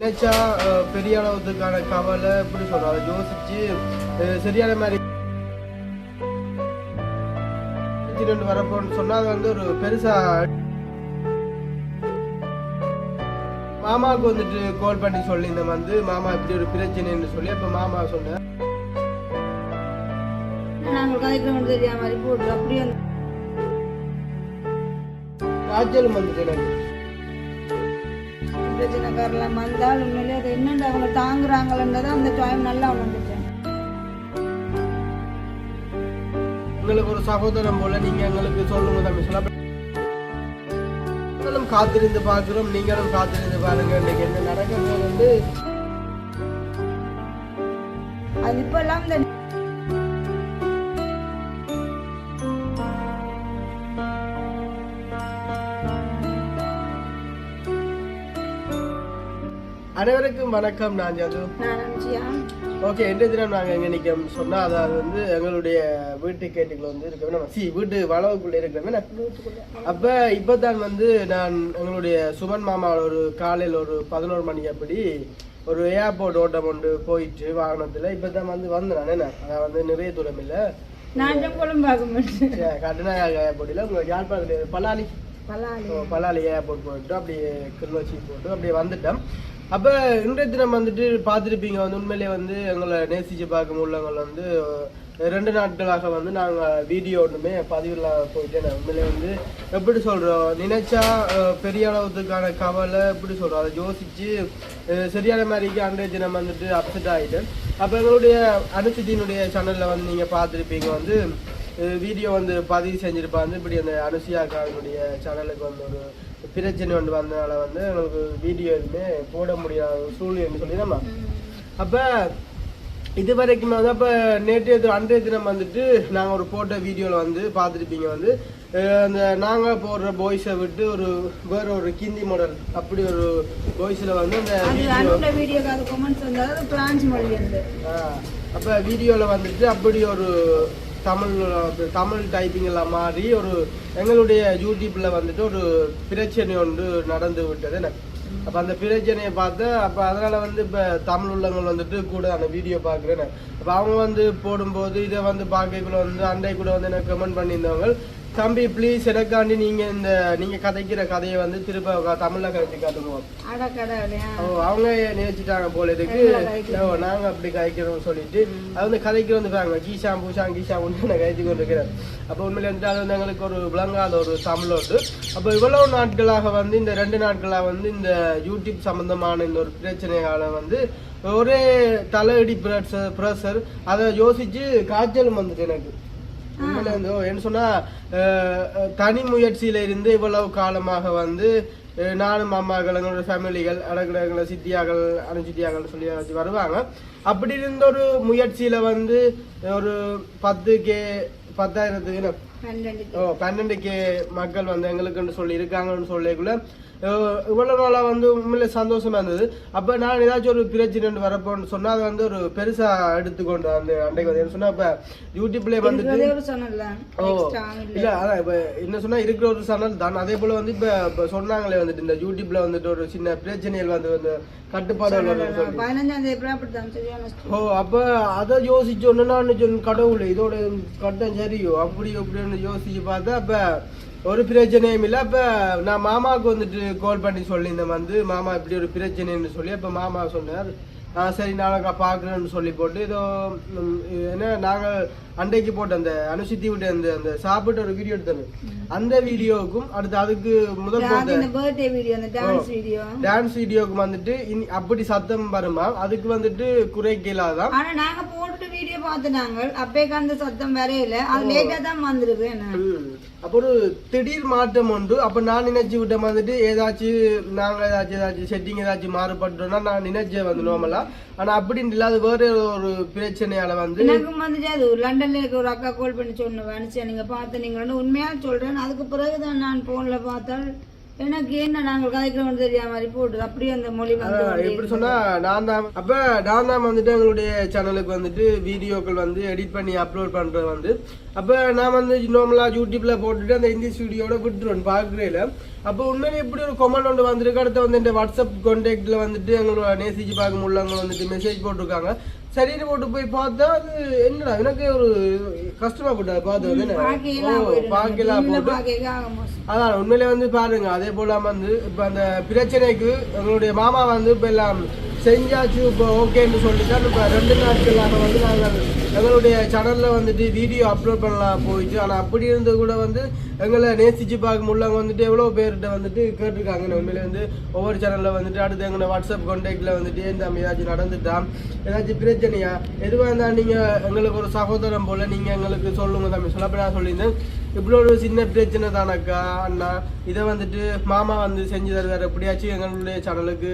நினைச்சா பெரிய அளவுக்கான கவலை எப்படி சொல்றோம் அதை யோசிச்சு சரியான மாதிரி வரப்போன்னு சொன்னா அது வந்து ஒரு பெருசா மாமாவுக்கு வந்துட்டு கால் பண்ணி சொல்லி இந்த வந்து மாமா இப்படி ஒரு பிரச்சனைன்னு சொல்லி அப்ப மாமா சொன்னேன் காய்ச்சலும் வந்துட்டு எனக்கு பிரச்சனைக்காரெல்லாம் வந்தால் உண்மையிலே அது என்னென்று அவங்க தாங்குறாங்களன்றதை அந்த டைம் நல்லா உணர்ந்துட்டேன். உங்களுக்கு ஒரு சகோதரம் போல நீங்க எங்களுக்கு சொல்லுங்க தம்பி சொல்ல காத்திருந்து பார்க்கிறோம் நீங்களும் காத்திருந்து பாருங்க இன்னைக்கு என்ன நடக்கிறது வந்து அது இப்ப எல்லாம் இந்த அனைவருக்கும் வணக்கம். நான் ஜது. ஓகே, இன்றைய தினம் நாங்கள் எங்கே நிற்கும் சொன்னால் அதாவது வந்து எங்களுடைய வீட்டு கேட்டுக்குள்ள வந்து இருக்கவே வீட்டு வளவுக்குள்ளே இருக்கவே இப்போ தான் வந்து நான் எங்களுடைய சுமன் மாமா ஒரு காலையில் ஒரு 11 மணி அப்படி ஒரு ஏர்போர்ட் ஓட்டம் கொண்டு போயிட்டு வாகனத்தில் இப்போ தான் வந்து வந்தேன் நான் அதான் வந்து நிறைய தூரம் இல்லை கட்டுநாயக ஏர்போர்ட்டில் உங்கள் யாழ்ப்பாணத்தில் பலாலி ஏர்போர்ட் போயிட்டு அப்படியே கிளிநொச்சி போட்டு அப்படியே வந்துட்டோம். அப்போ இன்றைய தினம் வந்துட்டு பார்த்துருப்பீங்க வந்து உண்மையிலே வந்து எங்களை நேசிச்சு பார்க்கும் உள்ளவங்களை வந்து 2 நாட்களாக வந்து நாங்கள் வீடியோ ஒன்றுமே பதிவில் போயிட்டேன். உண்மையிலே வந்து எப்படி சொல்கிறோம் நினைச்சா பெரிய அளவுக்கான கவலை எப்படி சொல்கிறோம் அதை யோசிச்சு சரியான மாதிரிக்கு அன்றைய தினம் வந்துட்டு அப்செட் ஆகிட்டேன். அப்போ எங்களுடைய அனுசித்தினுடைய சேனலில் வந்து நீங்கள் பார்த்துருப்பீங்க வந்து வீடியோ வந்து பதிவு செஞ்சுருப்பாங்க இப்படி அந்த அனுசியாக்காவுடைய சேனலுக்கு வந்து ஒரு பிரச்சனை ஒன்று வந்தனால வந்து எங்களுக்கு வீடியோ எதுவுமே போட முடியாத சூழ்நிலைன்னு சொல்லி நம்ம அப்போ இது வரைக்குமே வந்து அப்போ அன்றைய தினம் வந்துட்டு நாங்கள் ஒரு போட்ட வீடியோவில் வந்து பார்த்துருப்பீங்க வந்து அந்த நாங்கள் போடுற பாய்ஸை விட்டு ஒரு வேற ஒரு கிந்தி மாடல் அப்படி ஒரு பாய்ஸில் வந்து அந்த வீடியோ அப்போ வீடியோவில் வந்துட்டு அப்படி ஒரு தமிழ் டைப்பிங் எல்லாம் மாறி ஒரு எங்களுடைய யூடியூப்ல வந்துட்டு ஒரு பிரச்சனை ஒன்று நடந்து விட்டது. அப்போ அந்த பிரச்சனையை பார்த்து அப்போ அதனால வந்து இப்போ தமிழ் உள்ளவங்க வந்துட்டு கூட அந்த வீடியோ பார்க்குறேன். அப்போ அவங்க வந்து போடும்போது இதை வந்து பார்க்கக்குள்ள வந்து அண்டை கூட வந்து எனக்கு கமெண்ட் பண்ணியிருந்தவங்க தம்பி ப்ளீஸ் எனக்காண்டி நீங்கள் கதைக்கிற கதையை வந்து திரும்ப தமிழில் கதைச்சு காட்டுவோம். அவங்க நினைச்சிட்டாங்க போல இதுக்கு நாங்கள் அப்படி கதைக்கிறோம்னு சொல்லிட்டு அது வந்து கதைக்கு வந்துருக்காங்க கீஷாம்பூன்னு நான் கதைச்சு கொண்டு இருக்கிறேன். அப்போ உண்மையில வந்து அது வந்து எங்களுக்கு ஒரு விளங்காத ஒரு தமிழோடு. அப்போ இவ்வளவு நாட்களாக வந்து இந்த 2 நாட்களாக வந்து இந்த யூடியூப் சம்பந்தமான இந்த ஒரு பிரச்சனையால வந்து ஒரே தலையடி ப்ரெஷர் அதை யோசிச்சு காய்ச்சலும் வந்துட்டு எனக்கு உண்மையில வந்து என்ன சொன்னா தனி முயற்சியில இருந்து இவ்வளவு காலமாக வந்து நானும் அம்மாக்கள் எங்களோட ஃபேமிலிகள் அடக்கிடங்களை சித்தியாக்கள் அணுசித்தியாக்கள் சொல்லி வச்சு வருவாங்க. அப்படி இருந்த ஒரு முயற்சியில வந்து ஒரு 12K மக்கள் வந்து எங்களுக்குன்னு சொல்லி இருக்காங்கன்னு சொல்லிக்குள்ள இவ்வளவு நாளா வந்து உண்மையில சந்தோஷமா இருந்தது. அப்ப நான் ஏதாச்சும் ஒரு பிரச்சனை வரப்போன்னு சொன்னா அதை வந்து ஒரு பெருசா எடுத்துக்கொண்டு அந்த அன்றைக்கு வந்து சொன்னா இப்ப யூடியூப்லயே வந்துட்டு இல்ல அதான் இப்ப என்ன சொன்னா இருக்கிற ஒரு சேனல் தான். அதே போல வந்து இப்ப சொன்னாங்களே வந்துட்டு இந்த யூடியூப்ல வந்துட்டு ஒரு சின்ன பிரச்சனைகள் வந்து கட்டுப்பாடு அப்ப அதை யோசிச்சோன்னு கடவுள் இதோட கட்டம் சரியோ அப்படி அப்படின்னு யோசிச்சு பார்த்தா அப்ப ஒரு பிரச்சனையும் இல்லை. அப்ப நான் மாமாவுக்கு வந்துட்டு கால் பண்ணி சொல்லியிருந்தேன் வந்து மாமா இப்படி ஒரு பிரச்சனைன்னு சொல்லி அப்ப மாமா சொன்னார் சரி நாளைக்கு பாக்குறேன்னு சொல்லி போட்டு ஏதோ என்ன நாங்கள் அன்றைக்கு போட்ட அந்த அனுசித்தி விட்டு அந்த சாப்பிட்டு ஒரு வீடியோ எடுத்தது அந்த வீடியோவுக்கும் அடுத்து அதுக்கு முதல் டான்ஸ் வீடியோக்கு வந்துட்டு அப்படி சத்தம் வருமா அதுக்கு வந்துட்டு குறைக்கலாதான். ஆனா நாங்க போட்டு வீடியோ பார்த்துனாங்க அப்பேக்கு அந்த சத்தம் வரையில அது லேட்டா தான் வந்துருவேன். அப்போ ஒரு திடீர் மாற்றம் உண்டு. அப்ப நான் நினைச்சு விட்ட வந்துட்டு நாங்க ஏதாச்சும் செட்டிங் ஏதாச்சும் மாறுபட்டோம்னா நான் நினைச்சேன் வந்து நோமலா. ஆனா அப்படின்னு இல்லாத வேற ஒரு பிரச்சனையால வந்து எனக்கும் வந்துட்டு அது லண்டன்ல இருக்க ஒரு அக்கா கால் பண்ணி சொன்னேன் நீங்க பார்த்து நீங்க உண்மையா சொல்றேன். அதுக்கு பிறகுதான் நான் போன்ல பார்த்தால் எனக்கு என்ன நாங்கள் கதைக்கிறோம் தெரியாம மாதிரி போட்டு அப்படியே அந்த மொழி வந்து எப்படி சொன்னா நான் தான் வந்துட்டு எங்களுடைய சேனலுக்கு வந்துட்டு வீடியோக்கள் வந்து எடிட் பண்ணி அப்லோட் பண்றது வந்து அப்ப நான் வந்து நார்மலா யூடியூப்ல போட்டுட்டு அந்த இங்கிலீஷ் வீடியோட விட்டுருவேன் பாக்குறேன். அப்போ உண்மையிலே இப்படி ஒரு கொமெண்ட் ஒன்று வந்திருக்கு. அடுத்து வந்து இந்த வாட்ஸ்அப் கான்டாக்ட்ல வந்துட்டு எங்களோட நேசிச்சு பார்க்க முடியலவங்க வந்துட்டு மெசேஜ் போட்டிருக்காங்க. சரின்னு போட்டு போய் பார்த்தா அது என்னடா எனக்கு ஒரு கஷ்டமா போட்டா பார்த்து வந்து பார்க்கலாம் போட்டு. அதான் உண்மையிலே வந்து பாருங்க. அதே போல வந்து இப்போ அந்த பிரச்சனைக்கு எங்களுடைய மாமா வந்து இப்போ எல்லாம் செஞ்சாச்சு இப்போ ஓகேன்னு சொல்லிட்டு இப்போ 2 நாட்களாக வந்து நாங்கள் எங்களுடைய சேனலில் வந்துட்டு வீடியோ அப்லோட் பண்ணலாம் போயிட்டு. ஆனால் அப்படி இருந்து கூட வந்து எங்களை நேசிச்சு பார்க்க முடியலவங்க வந்துட்டு எவ்வளோ பேர்கிட்ட வந்துட்டு கேட்டிருக்காங்க. உண்மையிலே வந்து ஒவ்வொரு சேனலில் வந்துட்டு அடுத்து எங்களை வாட்ஸ்அப் கான்டாக்டில் வந்துட்டு இந்த ஏதாச்சும் நடந்துட்டான் ஏதாச்சும் பிரச்சனையா எதுவாக இருந்தால் நீங்கள் எங்களுக்கு ஒரு சகோதரம் போல் நீங்கள் எங்களுக்கு சொல்லுங்க தம்பி சொல்ல. அப்போ நான் சொல்லியிருந்தேன் இப்படி ஒரு சின்ன பிரச்சனை தானக்கா அண்ணா இதை வந்துட்டு மாமா வந்து செஞ்சு தருவார். எப்படியாச்சும் எங்களுடைய சேனலுக்கு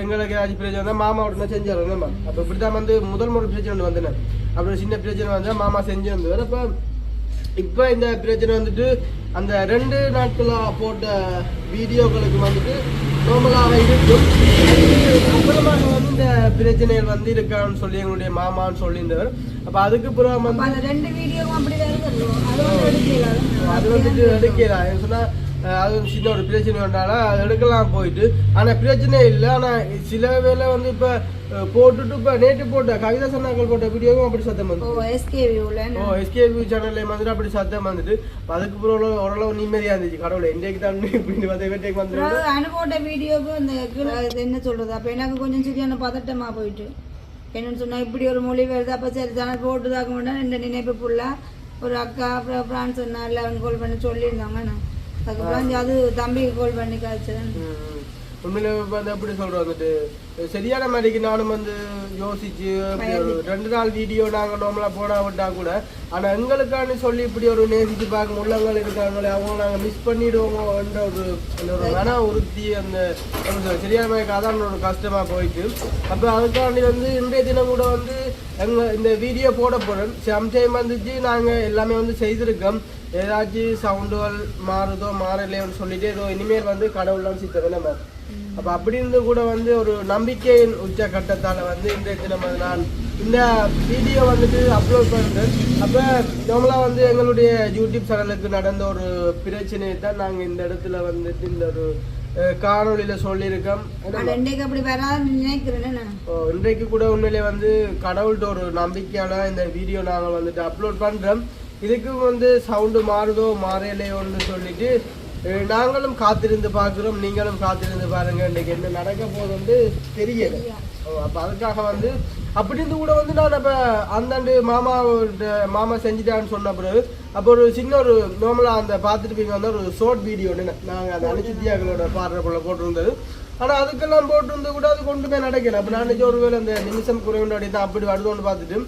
எங்களுக்கு ஏதாச்சும் பிரச்சனை வந்தால் மாமா உடனே செஞ்சு தருவாங்க. அப்போ இப்படி தான் வந்து முதல் பிரச்சனை ஒன்று வந்தேன். அப்படி ஒரு சின்ன பிரச்சனை வந்தால் மாமா செஞ்சு வந்தவர். அப்போ இப்போ இந்த பிரச்சனை வந்துட்டு அந்த 2 நாட்களாக போட்ட வீடியோக்களுக்கு வந்துட்டு நார்மலாக இருக்கும். அப்புறமாக வந்து இந்த பிரச்சனைகள் வந்து இருக்கான்னு சொல்லி எங்களுடைய மாமான்னு சொல்லியிருந்தவர். அப்போ அதுக்கு பிறகு வந்து அது வந்துட்டு எடுக்கலாம் சொன்னால் அது சின்ன ஒரு பிரச்சனை வந்தாலும் அது எடுக்கலாம் போயிட்டு. ஆனால் பிரச்சனை இல்லை. ஆனால் சில வேளை வந்து இப்போ போட்டுட்டு இப்போ நேற்று போட்ட கவிதா சன்னாக்கள் போட்ட வீடியோவும் அப்படி சத்தம் வந்து எஸ்கேவி சேனல்ல வந்துட்டு அப்படி சத்தம் வந்துட்டு அதுக்கு பிறகு ஓரளவு நிம்மதியாக இருந்துச்சு. கடவுளை இன்றைக்கு தான் இப்படி வந்து அனுபவ வீடியோவுக்கு இந்த என்ன சொல்றது. அப்போ எனக்கு கொஞ்சம் சரியான பதட்டமாக போயிட்டு என்னன்னு சொன்னால் இப்படி ஒரு மொழி வருது. அப்போ சரி சேனல் போட்டு தாக்க மாட்டேன் இந்த நினைப்பு ஃபுல்லாக ஒரு அக்கா அப்புறம் ஃப்ரான்ஸ் சொன்னால அவங்க கால் பண்ணி சொல்லியிருந்தாங்க. நான் அதுக்கப்புறம் அது தம்பிக்கு கால் பண்ணி காய்ச்சேன். உண்மையில வந்து எப்படி சொல்றோம் வந்துட்டு சரியான மாதிரிக்கு நானும் வந்து யோசிச்சு ஒரு 2 நாள் வீடியோ நாங்கள் நார்மலாக போனா விட்டா கூட ஆனால் எங்களுக்கான சொல்லி இப்படி ஒரு நேசிச்சு பார்க்க உள்ளவங்கள் இருக்காங்களே அவங்க நாங்கள் மிஸ் பண்ணிடுவோமோன்ற ஒரு மன உறுத்தி அந்த சரியான மாதிரிக்கு அதான் ஒரு கஷ்டமா போயிட்டு. அப்போ அதுக்காண்டி வந்து இன்றைய தினம் கூட வந்து இந்த வீடியோ போட போகிறோம். சம்டைம் வந்துச்சு நாங்கள் எல்லாமே வந்து செய்திருக்கோம். ஏதாச்சும் சவுண்டுகள் மாறுதோ மாறலையோன்னு சொல்லிட்டு ஏதோ இனிமேல் வந்து கடவுள்லாம் சித்தவை நம்ம. அப்போ அப்படி இருந்து கூட வந்து ஒரு நம்பிக்கையின் உச்சகட்டத்தால் வந்து இன்றைய தினம் நான் இந்த வீடியோ வந்துட்டு அப்லோட் பண்ணுறேன். அப்போ நார்மலாக வந்து எங்களுடைய யூடியூப் சேனலுக்கு நடந்த ஒரு பிரச்சனையை தான் நாங்கள் இந்த இடத்துல வந்துட்டு இந்த ஒரு காணொலியில சொல்லியிருக்கோம். இன்றைக்கு கூட உண்மையிலே வந்து கடவுள்கிட்ட ஒரு நம்பிக்கையால இந்த வீடியோ நாங்கள் வந்துட்டு அப்லோட் பண்றோம். இதுக்கு வந்து சவுண்டு மாறுதோ மாறலையோன்னு சொல்லிட்டு நாங்களும் காத்திருந்து பார்க்குறோம். நீங்களும் காத்திருந்து பாருங்க இன்னைக்கு என்ன நடக்க போகுதுன்னு தெரியல. அப்போ அதுக்காக வந்து அப்படி இருந்து கூட வந்து நான் இப்போ அந்தாண்டு மாமா செஞ்சுட்டான்னு சொன்ன பிறகு அப்போ ஒரு சின்ன ஒரு நார்மலாக அந்த பார்த்துட்டு வந்து ஒரு ஷார்ட் வீடியோ நாங்கள் அந்த அனுசித்தியாக்களோட பாடுற போல போட்டிருந்தது. ஆனால் அதுக்கெல்லாம் போட்டிருந்து கூட அது கொண்டு போய் நடக்கல. அப்போ நான் ஒருவேளை அந்த நிமிஷம் குறைவுண்டாடி தான் அப்படி வருதோன்னு பார்த்துட்டு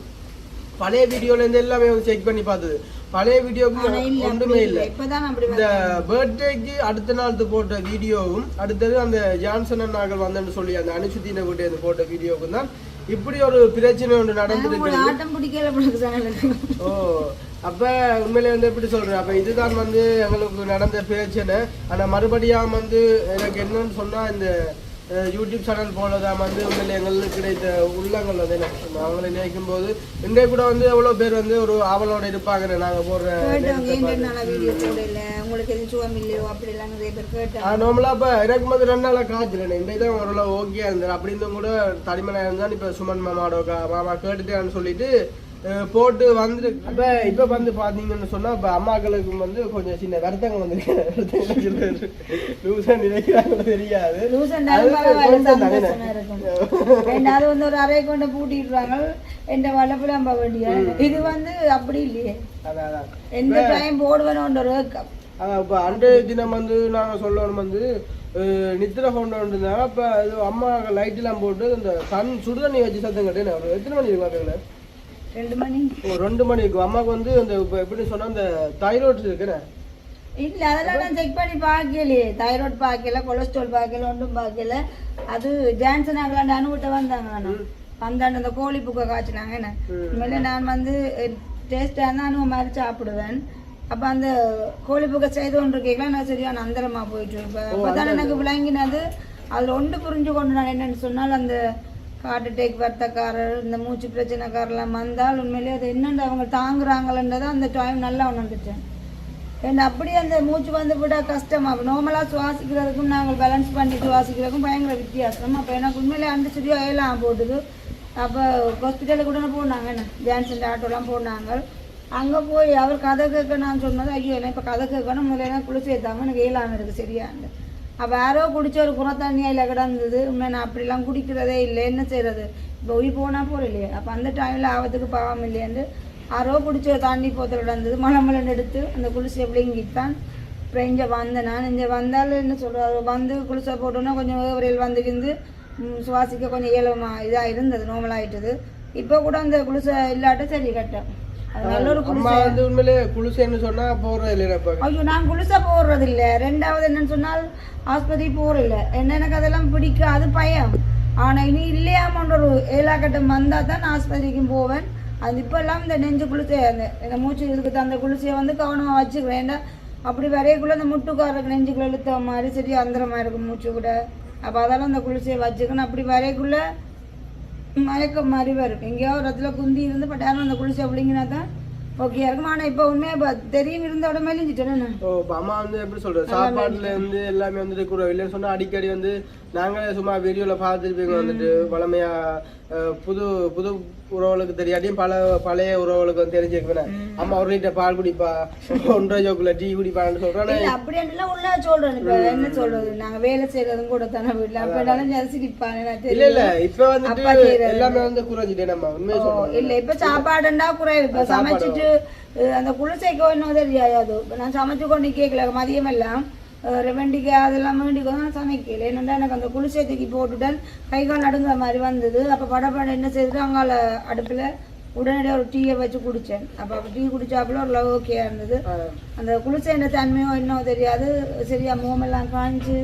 பழைய வீடியோலேருந்து எல்லாமே வந்து செக் பண்ணி பார்த்தது. பழைய வீடியோவுக்கு ஒன்றுமே இல்லை. இந்த பர்த்டேக்கு அடுத்த நாள் போட்ட வீடியோவும் அடுத்தது அந்த ஜான்சன் அண்ணாக்கள் வந்தேன்னு சொல்லி அந்த அனுசுத்தின வீட்டு போட்ட வீடியோவுக்கும் தான் இப்படி ஒரு பிரச்சனை ஒன்று நடந்துருக்கு. ஓ அப்ப உண்மையிலே வந்து எப்படி சொல்றேன். அப்ப இதுதான் வந்து எங்களுக்கு நடந்த பிரச்சனை. ஆனா மறுபடியும் வந்து எனக்கு என்னன்னு சொன்னா இந்த யூடியூப் சேனல் போலதான் வந்து உண்மையில எங்களுக்கு கிடைத்த உள்ளங்கள் வந்து அவங்களை நினைக்கும் போது இன்றைய கூட வந்து எவ்வளவு பேர் வந்து ஒரு ஆவலோட இருப்பாங்க. நாங்க போடுற நார்மலா இப்ப எனக்கு வந்து 2 நாளா காய்ச்சல இன்றைக்கு தான் ஓரளவு ஓகே இருந்தது. அப்படி இருந்தும் கூட தனிமனா இருந்தா இப்ப சுமன் மாமா கேட்டுட்டேன்னு சொல்லிட்டு போட்டு வந்து இப்ப வந்து பாத்தீங்கன்னு சொன்னா இப்ப அம்மாக்களுக்கு வந்து கொஞ்சம் சின்ன வருத்தங்கள் வந்து நினைக்கிறாங்க தெரியாது. வந்து ஒரு அறை கொண்டு பூட்டிடுறாங்க எந்த வளப்புலாம் வேண்டிய இது வந்து அப்படி இல்லையே. எந்த டைம் போடுவேன்னு ஒரு அதான் இப்ப அன்றைய தினம் வந்து நாங்க சொல்லணும் வந்து நித்திர கொண்டு வந்துருந்தாங்க. அப்ப அம்மா லைட் எல்லாம் போட்டு இந்த சுடுதண்ணி வச்சு சத்தம் கட்டேன். ஒரு எத்தனை மணி இருக்கும்? 2 மணி. 2 மணி இருக்கும். அம்மாவுக்கு வந்து அந்த எப்படி சொன்னா அந்த தைராய்டு இருக்குன்னு இல்ல அதெல்லாம் நான் செக் பண்ணி பார்க்கலையே. தைராய்டு பார்க்கல, கொலஸ்ட்ரால் பார்க்கல, ஒன்றும் பார்க்கல. அது ஜான்சன் ஆகலான்னு அனுவிட்ட வந்தாங்க. வந்தாண்டு அந்த கோழி புக்கை காய்ச்சினாங்க. என்ன உண்மையில நான் வந்து டேஸ்டாக இருந்தால் அனுவ மாதிரி சாப்பிடுவேன். அப்போ அந்த கோழி புக்கை செய்து கொண்டு இருக்கீங்களா நான் சரியான அந்தரமாக போயிட்டு இருப்பேன். அப்போ தான் எனக்கு விளங்கினது அதில் ஒன்று புரிஞ்சு கொண்டு நான் என்னென்னு சொன்னால் அந்த ஹார்ட் அட்டாக் வருத்தக்காரர் இந்த மூச்சு பிரச்சனைக்காரெல்லாம் வந்தால் உண்மையிலே அது என்னென்னு அவங்க தாங்குறாங்களன்றதை அந்த டைம் நல்லா உணர்ந்துட்டேன். ஏன்னா அப்படி அந்த மூச்சு வந்து விட கஷ்டமா நார்மலாக சுவாசிக்கிறதுக்கும் நாங்கள் பேலன்ஸ் பண்ணி சுவாசிக்கிறதுக்கும் பயங்கர வித்தியாசம். அப்போ எனக்கு உண்மையிலே அந்த சரியா எல்லாம் போட்டுது. அப்போ ஹாஸ்பிட்டலுக்கு கூட போனாங்க, என்ன ஜான்சன் ஆட்டோலாம் போனாங்க. அங்கே போய் அவர் கதை கேட்க நான் சொன்னது, ஐயோ என்ன இப்போ கதை கேட்கணும் முதல்ல குளிச்சு ஏற்றாங்க எனக்கு ஏழாமல் இருக்குது சரியாண்டு. அப்போ யாரோ குடிச்ச ஒரு குறை தண்ணியில் கிடந்தது. உண்மை நான் அப்படிலாம் குடிக்கிறதே இல்லை, என்ன செய்கிறது இப்போ உயிர் போனால் போகிற இல்லையே. அப்போ அந்த டைமில் ஆபத்துக்கு பாவம் இல்லையாண்டு யாரோ குடிச்ச தண்ணி போத்தல் கிடந்தது. மலமலன்னு எடுத்து அந்த குளிச்சு எப்படிங்கிட்டான். அப்புறம் இங்கே வந்தேன் நான். இங்கே வந்தாலும் என்ன சொல்கிறாரு, வந்து குளிச்சா போட்டோன்னா கொஞ்சம் விரைவில் வந்துக்கிந்து சுவாசிக்க கொஞ்சம் இயலமாக இதாக இருந்தது, நார்மலாகிட்டது. இப்போ கூட அந்த குளிசை இல்லாட்ட சரி கட்டேன். ஐயோ நான் குளிசா போடுறது இல்லை. ரெண்டாவது என்னன்னு சொன்னால் ஆஸ்பத்திரி போறதில்ல. என்ன எனக்கு அதெல்லாம் பிடிக்காது, பயம். ஆனால் இனி இல்லையாமன்ற ஒரு 7ஆம் கட்டம் வந்தால் தான் நான் ஆஸ்பத்திரிக்கும் போவேன். அது இப்போல்லாம் இந்த நெஞ்சு குளிசை அந்த மூச்சு இருக்குது அந்த குளிசையை வந்து கவனமாக வச்சுக்கிறேன். ஏன்னா அப்படி வரையக்குள்ள அந்த முட்டுக்காரருக்கு நெஞ்சுக்குள்ள இழுத்த மாதிரி சரி அந்தரமாக இருக்கும் மூச்சு கூட. அப்போ அதெல்லாம் அந்த குளிசையை வச்சுக்கணும். அப்படி வரையக்குள்ள மயக்கம் மாதிரி வரும். எங்கேயோ ஒரு இடத்துல குந்தி இருந்து பட் யாரும் அந்த குளிசை அப்படிங்கினா தான் ஓகே இருக்கும். ஆனால் இப்போ உண்மையாக தெரியும் இருந்தோட மேலிஞ்சிட்டேன். அம்மா வந்து எப்படி சொல்றது, சாப்பாடுல இருந்து எல்லாமே வந்துட்டு கூட இல்லைன்னு சொன்னா அடிக்கடி வந்து நாங்களே சும்மா வீடியோல பார்த்துருப்பீங்க வந்துட்டு வளமையா புது புது உறவுகளுக்கு தெரியாட்டியும் பழைய உறவுகளுக்கு வந்து தெரிஞ்சிருக்கேன். அம்மா ஒரு லிட்டர் பால் குடிப்பா, 1.5 ஜோக்குல டீ குடிப்பான்னு சொல்றேன். அப்படின்ட்டுலாம் உள்ள சொல்றேன். இப்ப என்ன சொல்றது, நாங்க வேலை செய்யறதும் கூட தானே வீட்டுல அப்பனாலும் ஜரிசிப்பாங்க. இல்ல இல்ல இப்ப வந்துட்டு எல்லாமே வந்து குறைஞ்சிட்டேன் நம்ம உண்மையை சொல்றோம். இல்ல இப்ப சாப்பாடுண்டா குறைவு. இப்ப சமைச்சிட்டு அந்த குளிசைக்கோ இன்னும் தெரியாது. நான் சமைச்சு கொண்டு கேட்கல மதியம் எல்லாம் வெண்டிக்காய் அதெல்லாம் வேண்டிக்கோ தான் சமைக்கல. என்னென்னா எனக்கு அந்த குளிசை தூக்கி போட்டுட்டேன், கை கால் நடுங்கிற மாதிரி வந்தது. அப்போ படப்படம் என்ன செய்துட்டு அங்கால அடுப்பில் உடனடியாக ஒரு டீயை வச்சு குடித்தேன். அப்போ டீ குடிச்சாப்புல ஒரு லவ் ஓகேயா இருந்தது. அந்த குளிசை என்ன தன்மையோ இன்னும் தெரியாது சரியா, முகமெல்லாம் காய்ச்சி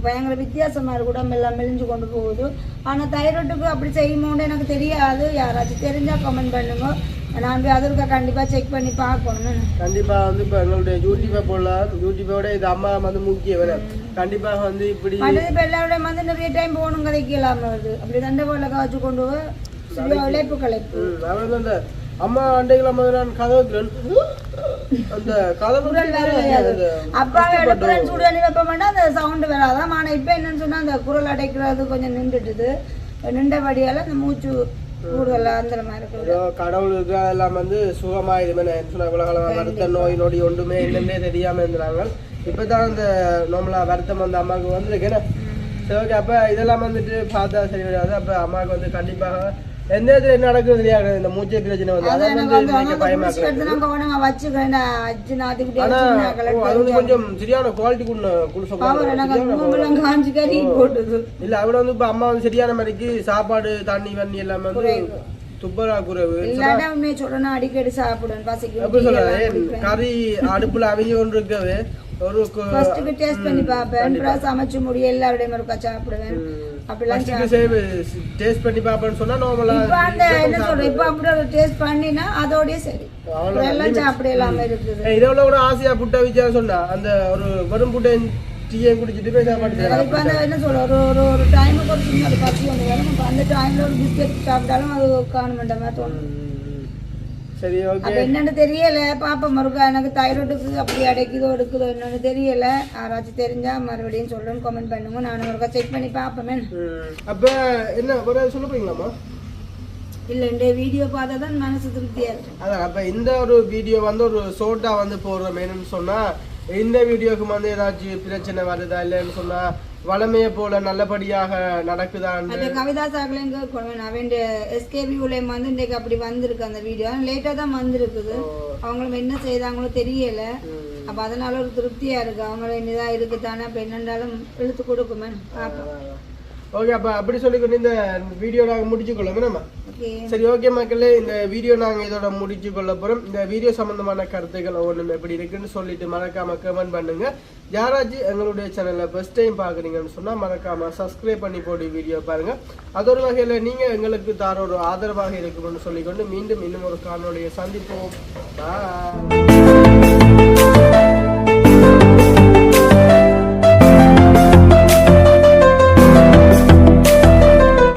பயங்கர வித்தியாசமாக இருக்கு, உடம்பெல்லாம் மெலிஞ்சு கொண்டு போகுது. ஆனால் தைராய்டுக்கு அப்படி செய்யுமோன்னு எனக்கு தெரியாது. யாராச்சும் தெரிஞ்சால் கமெண்ட் பண்ணுங்க. நான் போய் அதற்கா கண்டிப்பா செக் பண்ணி பார்க்கணும். கண்டிப்பா வந்து இப்போ எங்களுடைய யூடியூப்பை போடலாம். யூடியூப்போட இது அம்மா வந்து முக்கியம். கண்டிப்பா வந்து இப்படி இப்போ எல்லாரோட வந்து நிறைய டைம் போகணும் கதைக்கலாம் வருது. அப்படி தண்டை போல காய்ச்சி கொண்டு போய் உழைப்பு கலைப்பு அவன் அந்த அம்மா அண்டைகளை மாதிரி நான் கதவுக்குறேன் அந்த கதவு அப்பாவை எடுப்புறேன் சுடுதண்ணி வைப்ப மாட்டா அந்த சவுண்டு வராதான். ஆனால் இப்போ என்னன்னு சொன்னா அந்த குரல் அடைக்கிறது கொஞ்சம் நின்றுட்டுது. நின்றபடியால அந்த மூச்சு கடவுளுக்கு அதெல்லாம் வந்து சுகமாயிடுமே வருத்த நோய் நொடி ஒன்றுமே என்னன்னே தெரியாம இருந்தாங்க. இப்பதான் அந்த நம்மளா வருத்தம் வந்து அம்மாவுக்கு வந்துருக்கேன். சரி ஓகே. அப்ப இதெல்லாம் வந்துட்டு பார்த்தா சரி வராது. அப்ப அம்மாவுக்கு வந்து கண்டிப்பாக எந்த இடத்துல என்ன நடக்குது தெரியாது. இந்த மூச்சை பிரச்சனை வந்து கொஞ்சம் சரியான குவாலிட்டி இல்ல. அவட வந்து இப்ப அம்மா வந்து சரியான மாதிரிக்கு சாப்பாடு தண்ணி வண்ணி எல்லாமே வந்து துப்பரா குறைவு. அடிக்கடி சாப்பிடுவேன் கறி அடுப்புல அவிஞ்சு கொண்டு இருக்கவே ஒரு டேஸ்ட் பண்ணி பாப்பேன். சமைச்சு முடிய எல்லாருடைய மறுக்கா சாப்பிடுவேன். டேஸ்ட் பண்ணி பாப்பேன்னு சொன்னா நார்மலா என்ன சொல்றேன். இப்ப அப்படி ஒரு டேஸ்ட் பண்ணினா அதோடய சரி எல்லாம் சாப்பிட எல்லாமே இருக்குது. இதோட கூட ஆசையா புட்டை வச்சா சொன்னா அந்த ஒரு வரும் புட்டை டீயை குடிச்சிட்டு போய் சாப்பாடு இப்ப அந்த என்ன சொல்ற ஒரு டைமுக்கு ஒரு சின்ன பசி ஒன்று வரும். அந்த டைம்ல ஒரு பிஸ்கெட் சாப்பிட்டாலும் அது காணுமென்ற மாதிரி தோணும். சரி ஓகே. என்னன்னு தெரியல பாப்பா மறுக்கா. எனக்கு தைராய்டுக்கு அப்படி அடைக்குதோ எடுக்குதோ என்னன்னு தெரியல. யாராச்சும் தெரிஞ்சா மறுபடியும் சொல்றேன்னு கமெண்ட் பண்ணுங்க. நான் மறுக்கா செக் பண்ணி பாப்பேன். அப்ப என்ன ஒரு சொல்ல போறீங்களாமா? இல்ல இந்த வீடியோ பார்த்தா தான் மனசு திருப்தியா இருக்கு. அதான் அப்ப இந்த ஒரு வீடியோ வந்து ஒரு ஷார்ட்டா வந்து போடுறோம். என்னன்னு சொன்னா இந்த வீடியோக்கு வந்து ஏதாச்சும் பிரச்சனை வருதா இல்லைன்னு சொன்னா வளமையை போல நல்லபடியாக நடக்குதான். அந்த கவிதா சாக்கலைங்க அவன் எஸ்கேபி உலகம் வந்து இன்றைக்கு அப்படி வந்திருக்கு அந்த வீடியோ. லேட்டாக தான் வந்திருக்குது. அவங்களும் என்ன செய்தாங்களோ தெரியல. அப்போ அதனால ஒரு திருப்தியா இருக்கு. அவங்களும் இனிதான் இருக்குதானே. அப்போ என்னென்னாலும் இழுத்து கொடுக்குமே பார்ப்போம். ஓகே. அப்போ அப்படி சொல்லிக்கொண்டு இந்த வீடியோ நாங்கள் முடிச்சுக்கொள்ளுங்க நம்ம. சரி ஓகே மக்களே, இந்த வீடியோ நாங்கள் இதோட முடிச்சு கொள்ள போகிறோம். இந்த வீடியோ சம்பந்தமான கருத்துக்கள் ஒவ்வொன்றும் எப்படி இருக்குன்னு சொல்லிட்டு மறக்காம கமெண்ட் பண்ணுங்க. யாராச்சும் எங்களுடைய சேனலை ஃபர்ஸ்ட் டைம் பார்க்குறீங்கன்னு சொன்னால் மறக்காம சப்ஸ்கிரைப் பண்ணி போட்டு வீடியோ பாருங்க. அதொரு வகையில் நீங்கள் எங்களுக்கு தார ஒரு ஆதரவாக இருக்கணும்னு சொல்லிக்கொண்டு மீண்டும் இன்னும் ஒரு காணொலியை சந்திப்போம்.